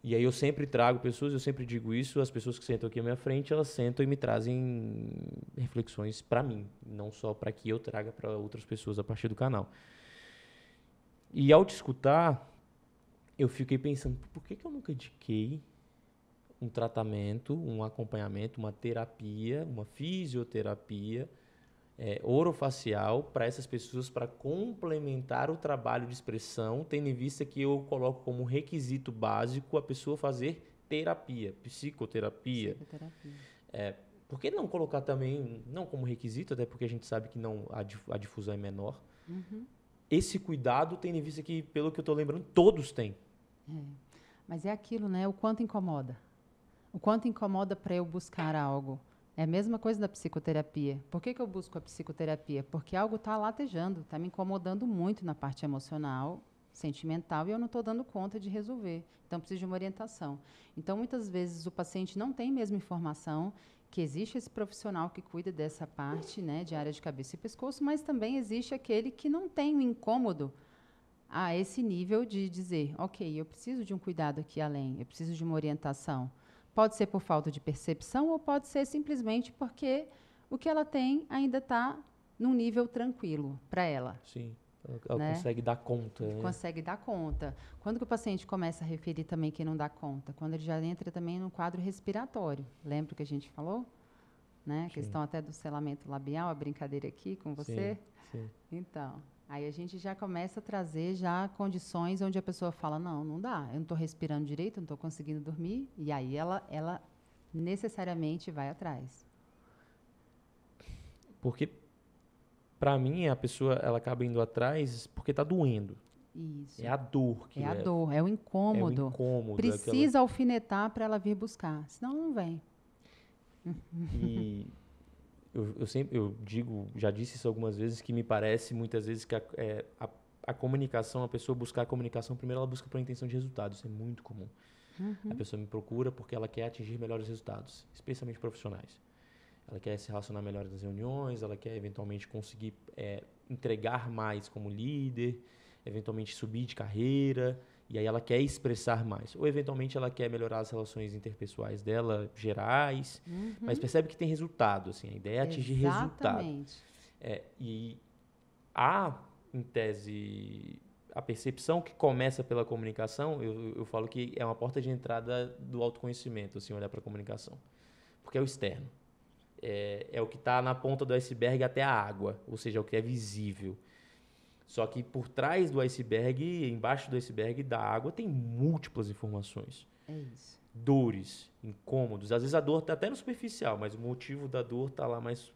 E aí eu sempre trago pessoas, eu sempre digo isso, as pessoas que sentam aqui à minha frente, elas sentam e me trazem reflexões para mim, não só para que eu traga para outras pessoas a partir do canal. E ao te escutar, eu fiquei pensando, por que eu nunca indiquei um tratamento, um acompanhamento, uma terapia, uma fisioterapia orofacial para essas pessoas, para complementar o trabalho de expressão, tendo em vista que eu coloco como requisito básico a pessoa fazer terapia, psicoterapia. Por que não colocar também, não como requisito, até porque a gente sabe que a difusão é menor, esse cuidado, tendo em vista que, pelo que eu estou lembrando, todos têm. Mas é aquilo, né? O quanto incomoda. O quanto incomoda para eu buscar algo. É a mesma coisa da psicoterapia. Por que eu busco a psicoterapia? Porque algo está latejando, está me incomodando muito na parte emocional, sentimental, e eu não estou dando conta de resolver. Então, preciso de uma orientação. Então, muitas vezes, o paciente não tem mesmo informação que existe esse profissional que cuida dessa parte, né, de área de cabeça e pescoço, mas também existe aquele que não tem o incômodo a esse nível de dizer, ok, eu preciso de um cuidado aqui além, eu preciso de uma orientação. Pode ser por falta de percepção ou pode ser simplesmente porque o que ela tem ainda está num nível tranquilo para ela. Sim, ela consegue dar conta. Né? Consegue dar conta. Quando que o paciente começa a referir também que não dá conta? Quando ele já entra também no quadro respiratório. Lembra o que a gente falou? Né? A questão até do selamento labial, a brincadeira aqui com você. Sim. Então, aí a gente já começa a trazer já condições onde a pessoa fala, não dá, eu não estou respirando direito, não estou conseguindo dormir, e aí ela necessariamente vai atrás. Porque, para mim, a pessoa ela acaba indo atrás porque está doendo. Isso. É a dor que É a leva. dor, é o É o incômodo. incômodo. Precisa alfinetar para ela vir buscar, senão não vem. E eu digo, já disse isso algumas vezes, que me parece muitas vezes que a comunicação, a pessoa buscar a comunicação, primeiro ela busca por intenção de resultado. Isso é muito comum. A pessoa me procura porque ela quer atingir melhores resultados, especialmente profissionais. Ela quer se relacionar melhor nas reuniões, ela quer eventualmente conseguir entregar mais como líder, eventualmente subir de carreira, e aí ela quer expressar mais. Ou eventualmente ela quer melhorar as relações interpessoais dela, gerais, mas percebe que tem resultado, assim, a ideia é atingir resultado. Exatamente. E há, em tese, a percepção que começa pela comunicação, eu falo que é uma porta de entrada do autoconhecimento, assim, olhar para a comunicação, porque é o externo. É o que está na ponta do iceberg até a água, ou seja, é o que é visível. Só que por trás do iceberg, embaixo do iceberg da água, tem múltiplas informações. É isso. Dores, incômodos. Às vezes a dor está até no superficial, mas o motivo da dor está lá mais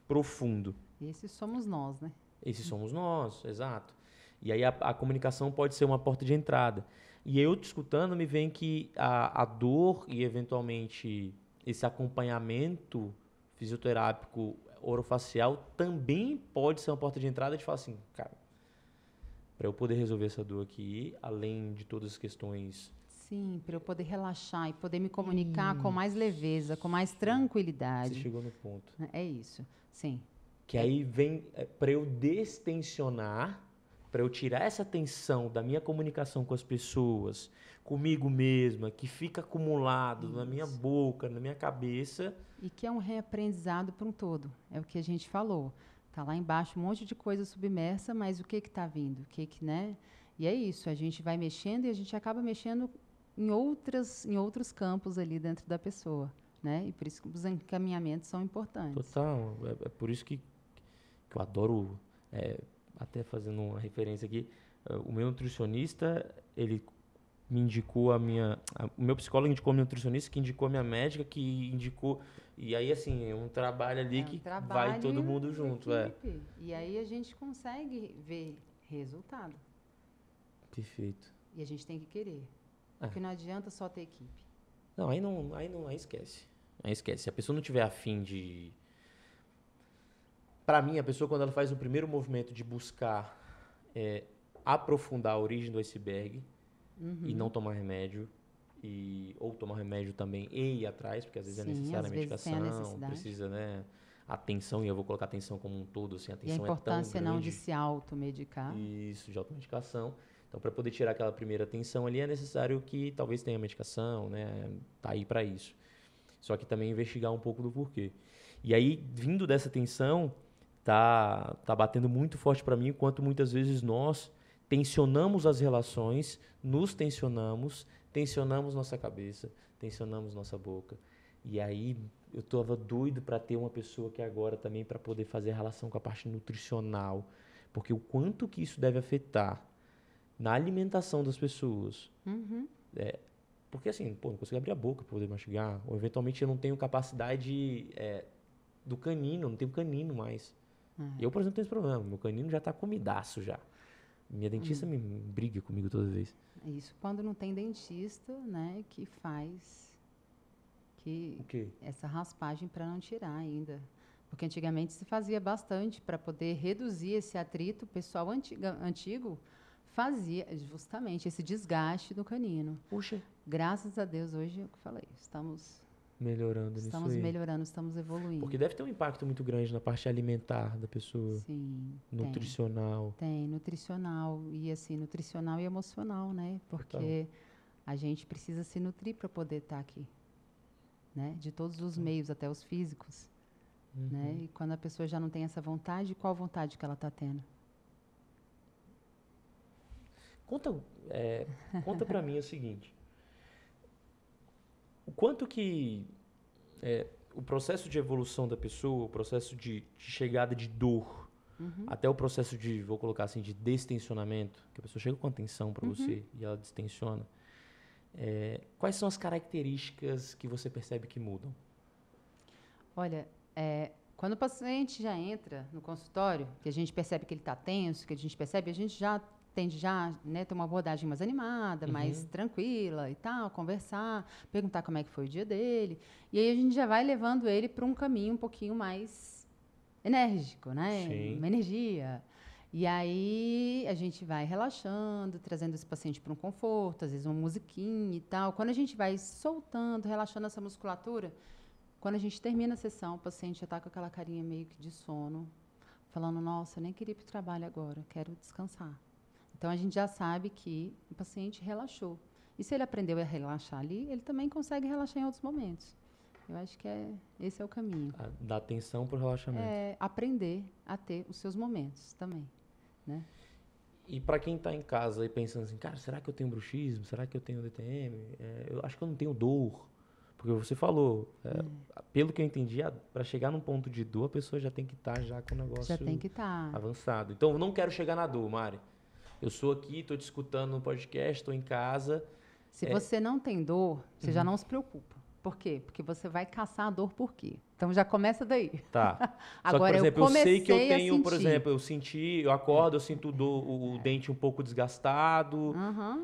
profundo. Esses somos nós, né? Esses somos nós, exato. E aí a comunicação pode ser uma porta de entrada. E eu te escutando, me vem que a dor e eventualmente esse acompanhamento fisioterápico orofacial também pode ser uma porta de entrada de falar assim, cara, para eu poder resolver essa dor aqui, além de todas as questões. Sim, para eu poder relaxar e poder me comunicar com mais leveza, com mais Você tranquilidade. chegou no ponto. É isso, sim. Que aí vem para eu destensionar, para eu tirar essa tensão da minha comunicação com as pessoas, comigo mesma, que fica acumulado na minha boca, na minha cabeça. E que é um reaprendizado para um todo. É o que a gente falou. Tá lá embaixo um monte de coisa submersa, mas o que está vindo? Né? E é isso, a gente vai mexendo e a gente acaba mexendo em outros campos ali dentro da pessoa, né? E por isso que os encaminhamentos são importantes. Total. É por isso que eu adoro, até fazendo uma referência aqui, o meu nutricionista, ele me indicou o meu psicólogo indicou a minha nutricionista, que indicou a minha médica, que indicou, e aí assim, é um trabalho ali que vai todo mundo junto. E aí a gente consegue ver resultado. Perfeito. E a gente tem que querer. Porque não adianta só ter equipe. Não, aí esquece. Aí esquece. Se a pessoa não tiver afim de... Para mim, a pessoa, quando ela faz o primeiro movimento de buscar aprofundar a origem do iceberg e não tomar remédio, ou tomar remédio também e ir atrás, porque às vezes é necessária a medicação, precisa, né, atenção, e eu vou colocar atenção como um todo, assim, a atenção é tão grande. E a importância não de se automedicar. Isso, de automedicação. Então, para poder tirar aquela primeira tensão ali, é necessário que talvez tenha medicação, né, tá aí para isso. Só que também investigar um pouco do porquê. E aí, vindo dessa tensão, tá batendo muito forte para mim, enquanto muitas vezes nós tensionamos as relações, nos tensionamos nossa cabeça, tensionamos nossa boca. E aí eu estava doido para ter uma pessoa que agora também para poder fazer a relação com a parte nutricional, porque o quanto que isso deve afetar na alimentação das pessoas. Porque assim, não consigo abrir a boca para poder mastigar, ou eventualmente eu não tenho capacidade do canino, não tenho canino mais. Eu, por exemplo, tenho esse problema, meu canino já está comidaço já. Minha dentista me briga comigo toda vez. Isso quando não tem dentista, né, que faz essa raspagem para não tirar ainda. Porque antigamente se fazia bastante para poder reduzir esse atrito. O pessoal antigo fazia justamente esse desgaste do canino. Puxa. Graças a Deus, hoje, eu falei, estamos melhorando nisso aí. Estamos melhorando, estamos evoluindo. Porque deve ter um impacto muito grande na parte alimentar da pessoa. Sim. Nutricional. Tem nutricional. E assim, nutricional e emocional, né? Porque a gente precisa se nutrir para poder estar aqui. Né? De todos os meios, até os físicos. Né? E quando a pessoa já não tem essa vontade, qual vontade que ela está tendo? Conta para mim o seguinte. O quanto que o processo de evolução da pessoa, o processo de chegada de dor, até o processo de, vou colocar assim, de destensionamento, que a pessoa chega com atenção para você e ela destensiona, quais são as características que você percebe que mudam? Olha, quando o paciente já entra no consultório, que a gente percebe que ele está tenso, que a gente percebe, a gente já tende já, né, ter uma abordagem mais animada, mais tranquila e tal, conversar, perguntar como é que foi o dia dele. E aí a gente já vai levando ele para um caminho um pouquinho mais enérgico, né? Sim. Uma energia. E aí a gente vai relaxando, trazendo esse paciente para um conforto, às vezes uma musiquinha e tal. Quando a gente vai soltando, relaxando essa musculatura, quando a gente termina a sessão, o paciente já está com aquela carinha meio que de sono, falando, nossa, eu nem queria ir para o trabalho agora, quero descansar. Então, a gente já sabe que o paciente relaxou. E se ele aprendeu a relaxar ali, ele também consegue relaxar em outros momentos. Eu acho que esse é o caminho. Dar atenção pro relaxamento. É aprender a ter os seus momentos também, né? E para quem tá em casa e pensando assim, cara, será que eu tenho bruxismo? Será que eu tenho DTM? Eu acho que eu não tenho dor. Porque você falou, pelo que eu entendi, para chegar num ponto de dor, a pessoa já tem que estar já com o negócio Já tem que estar. avançado. Então, eu não quero chegar na dor, Mari. Eu sou aqui, tô te escutando no podcast, tô em casa. Se você não tem dor, você já não se preocupa. Por quê? Porque você vai caçar a dor por quê? Então já começa daí. Tá. Agora, Só que, por exemplo, eu sei que eu tenho, por sentir. exemplo, eu acordo, eu sinto o dente um pouco desgastado,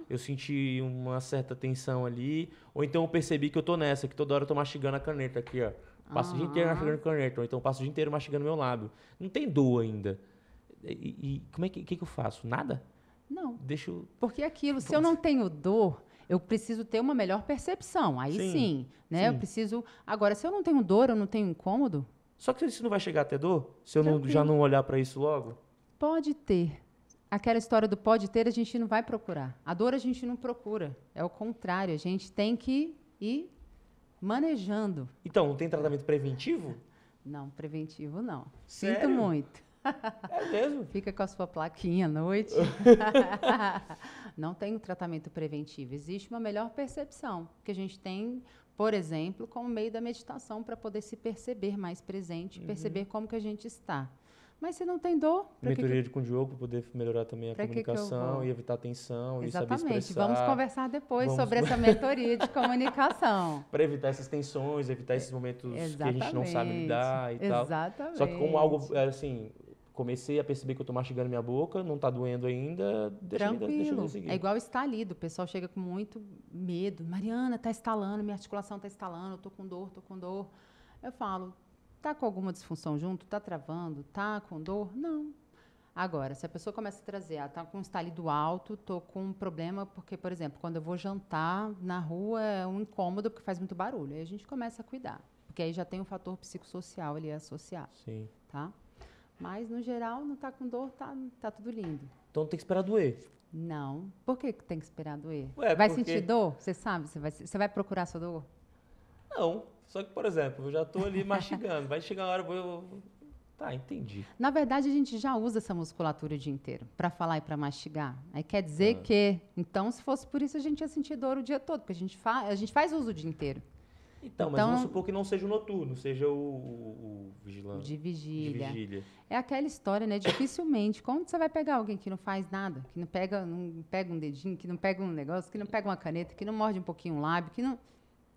eu senti uma certa tensão ali, ou então eu percebi que eu tô nessa, que toda hora eu tô mastigando a caneta aqui, ó. Passo o dia inteiro mastigando a caneta, ou então passo o dia inteiro mastigando meu lábio. Não tem dor ainda. E como é que eu faço? Nada? Não. Deixa eu... Porque aquilo, se eu não tenho dor, eu preciso ter uma melhor percepção. Aí sim, né? Eu preciso. Agora, se eu não tenho dor, eu não tenho incômodo. Só que isso não vai chegar até dor? Se eu já não olhar para isso logo? Pode ter. Aquela história do pode ter, a gente não vai procurar. A dor a gente não procura. É o contrário, a gente tem que ir manejando. Então, não tem tratamento preventivo? Não, preventivo não. Sério? Sinto muito. É mesmo? Fica com a sua plaquinha à noite. Não tem um tratamento preventivo. Existe uma melhor percepção, que a gente tem, por exemplo, como meio da meditação, para poder se perceber mais presente, perceber como que a gente está. Mas se não tem dor... Mentoria com o Diogo, para poder melhorar também a comunicação e evitar tensão e saber expressar. Exatamente. Vamos conversar depois sobre essa mentoria de comunicação. Para evitar essas tensões, evitar esses momentos que a gente não sabe lidar e tal. Exatamente. Só que como algo, assim... Comecei a perceber que eu tô mastigando minha boca, não tá doendo ainda, deixa eu seguir. É igual estalido, o pessoal chega com muito medo. Mariana, tá estalando, minha articulação tá estalando, eu tô com dor. Eu falo, tá com alguma disfunção junto? Tá travando? Tá com dor? Não. Agora, se a pessoa começa a trazer, tá com um estalido alto, tô com um problema, porque, por exemplo, quando eu vou jantar na rua, é um incômodo porque faz muito barulho. Aí a gente começa a cuidar, porque aí já tem um fator psicossocial ali associado. Sim. Tá? Mas, no geral, não tá com dor, tá tudo lindo. Então tem que esperar doer. Não. Por que tem que esperar doer? Ué, vai porque... sentir dor? Você sabe? Você vai procurar sua dor? Não. Só que, por exemplo, eu já tô ali mastigando. Vai chegar uma hora, Tá, entendi. Na verdade, a gente já usa essa musculatura o dia inteiro para falar e para mastigar. Aí quer dizer que... Então, se fosse por isso, a gente ia sentir dor o dia todo, porque a gente faz uso o dia inteiro. Então, mas vamos supor que não seja o noturno, seja o vigilante. De vigília. É aquela história, né? Dificilmente. Como você vai pegar alguém que não faz nada, que não pega um dedinho, que não pega um negócio, que não pega uma caneta, que não morde um pouquinho um lábio, que não...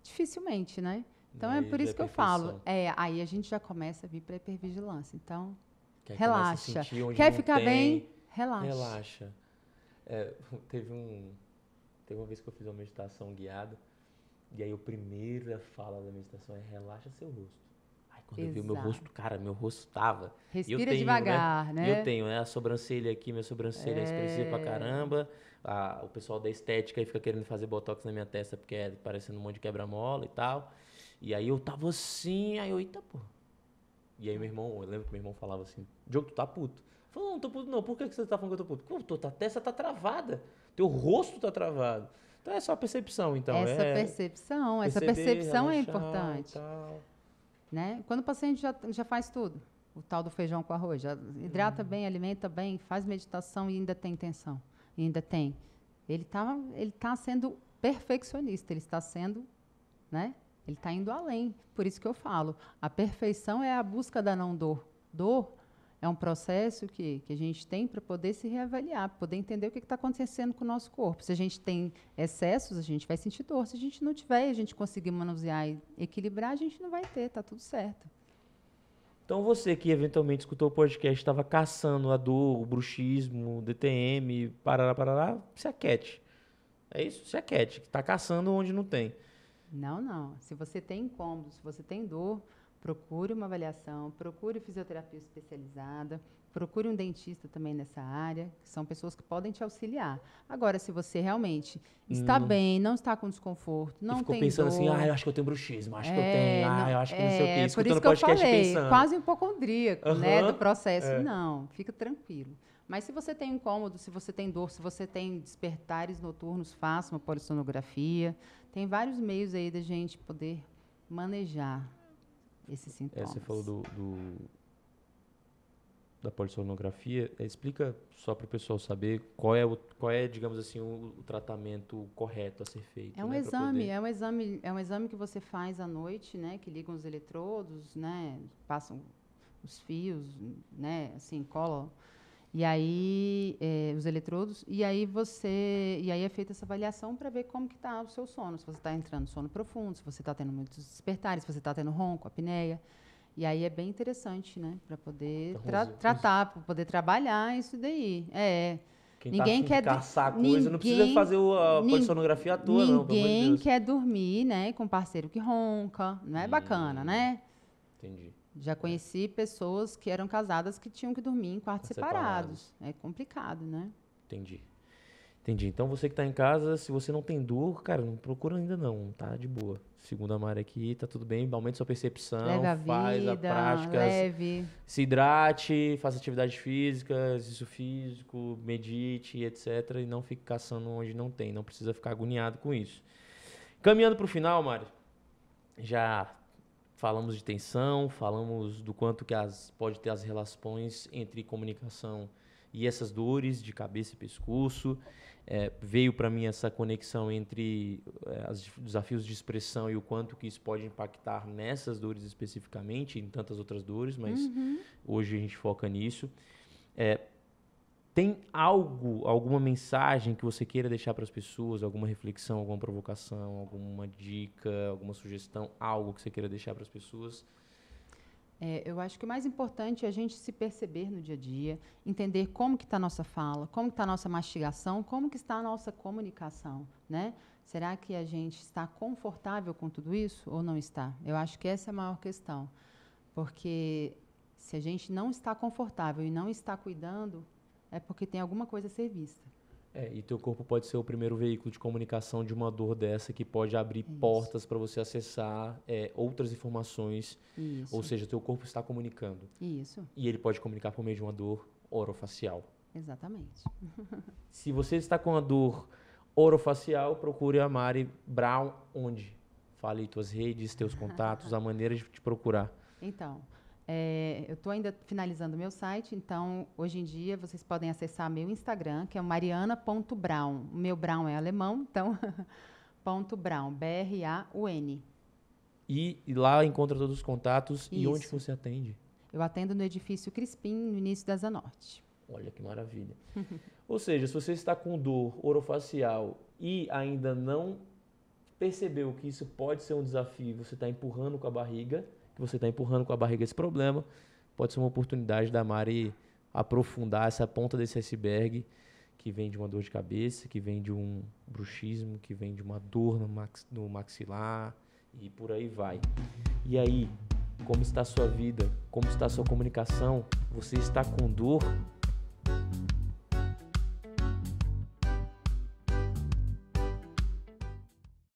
Dificilmente, né? Então, é por isso que eu falo. Aí a gente já começa a vir para a hipervigilância. Então, relaxa. Quer ficar bem? Relaxa. Teve uma vez que eu fiz uma meditação guiada. E aí a primeira fala da meditação é relaxa seu rosto. Aí quando eu vi o meu rosto, cara, meu rosto tava... Respira devagar, né? Eu tenho, a sobrancelha aqui, minha sobrancelha é expressiva pra caramba. O pessoal da estética aí fica querendo fazer botox na minha testa porque é parecendo um monte de quebra-mola e tal. E aí eu tava assim, aí eu, eita, pô. E aí eu lembro que meu irmão falava assim, Diogo, tu tá puto? Eu falei, não tô puto não, por que você tá falando que eu tô puto? Pô, tua testa tá travada, teu rosto tá travado. Então é só a percepção, então. Essa percepção é importante. Né? Quando o paciente já faz tudo, o tal do feijão com arroz, já hidrata bem, alimenta bem, faz meditação e ainda tem tensão. Ainda tem. Ele tá sendo perfeccionista, ele está sendo, né? Ele está indo além. Por isso que eu falo, a perfeição é a busca da não dor. Dor é um processo que a gente tem para poder se reavaliar, para poder entender o que está acontecendo com o nosso corpo. Se a gente tem excessos, a gente vai sentir dor. Se a gente não tiver e a gente conseguir manusear e equilibrar, a gente não vai ter, está tudo certo. Então você que eventualmente escutou o podcast, estava caçando a dor, o bruxismo, o DTM, parará, se aquete. É isso? Se aquete, que tá caçando onde não tem. Não. Se você tem incômodo, se você tem dor, procure uma avaliação, procure fisioterapia especializada, procure um dentista também nessa área, que são pessoas que podem te auxiliar. Agora, se você realmente está bem, não está com desconforto, não ficou tem pensando dor, assim, eu acho que eu tenho bruxismo, acho que eu tenho, eu acho que não sei o quê. por Escutando isso que eu podcast falei, pensando. quase hipocondríaco, né, do processo. É. Não, fica tranquilo. Mas se você tem incômodo, se você tem dor, se você tem despertares noturnos, faça uma polissonografia. Tem vários meios aí da gente poder manejar esses sintomas. Você falou da polissonografia. Explica só para o pessoal saber qual é, digamos assim, o tratamento correto a ser feito. É um exame que você faz à noite, né? Que ligam os eletrodos, né? Passam os fios, né? Assim, colam. E aí, os eletrodos, e aí é feita essa avaliação para ver como que está o seu sono, se você está entrando no sono profundo, se você está tendo muitos despertares, se você está tendo ronco, apneia. E aí é bem interessante, né, para poder tratar, para poder trabalhar isso daí. Quem ninguém quer caçar coisa, não precisa fazer a polissonografia à toa, não, pelo amor de Deus. Ninguém quer dormir, né, com um parceiro que ronca, não é bacana, né? Entendi. Já conheci pessoas que eram casadas que tinham que dormir em quartos separados. É complicado, né? Entendi. Então, você que está em casa, se você não tem dor, cara, não procura ainda não, tá? De boa. Segundo a Mari aqui, tá tudo bem, aumente sua percepção, faz a prática, leve. Se hidrate, faça atividade física, exercício físico, medite, etc. E não fique caçando onde não tem, não precisa ficar agoniado com isso. Caminhando para o final, Mari, já falamos de tensão, falamos do quanto que pode ter as relações entre comunicação e essas dores de cabeça e pescoço. Veio para mim essa conexão entre os desafios de expressão e o quanto que isso pode impactar nessas dores especificamente, em tantas outras dores, mas hoje a gente foca nisso. Tem alguma mensagem que você queira deixar para as pessoas, alguma reflexão, alguma provocação, alguma dica, alguma sugestão, algo que você queira deixar para as pessoas? Eu acho que o mais importante é a gente se perceber no dia a dia, entender como que está a nossa fala, como que está a nossa mastigação, como que está a nossa comunicação, né? Será que a gente está confortável com tudo isso ou não está? Eu acho que essa é a maior questão, porque se a gente não está confortável e não está cuidando, é porque tem alguma coisa a ser vista. E teu corpo pode ser o primeiro veículo de comunicação de uma dor dessa que pode abrir portas para você acessar outras informações. Isso. Ou seja, teu corpo está comunicando. Isso. E ele pode comunicar por meio de uma dor orofacial. Exatamente. Se você está com a dor orofacial, procure a Mari Brown onde? Fale aí tuas redes, teus contatos, a maneira de te procurar. Então, eu estou ainda finalizando o meu site, então, hoje em dia, vocês podem acessar meu Instagram, que é mariana.brown. O meu Brown é alemão, então, .brown, B-R-A-U-N. E lá encontra todos os contatos. Isso. E onde você atende? Eu atendo no edifício Crispim, no início da Zanorte. Olha que maravilha. Ou seja, se você está com dor orofacial e ainda não percebeu que isso pode ser um desafio, você está empurrando com a barriga, esse problema, pode ser uma oportunidade da Mari aprofundar essa ponta desse iceberg que vem de uma dor de cabeça, que vem de um bruxismo, que vem de uma dor no maxilar e por aí vai. E aí, como está a sua vida? Como está a sua comunicação? Você está com dor?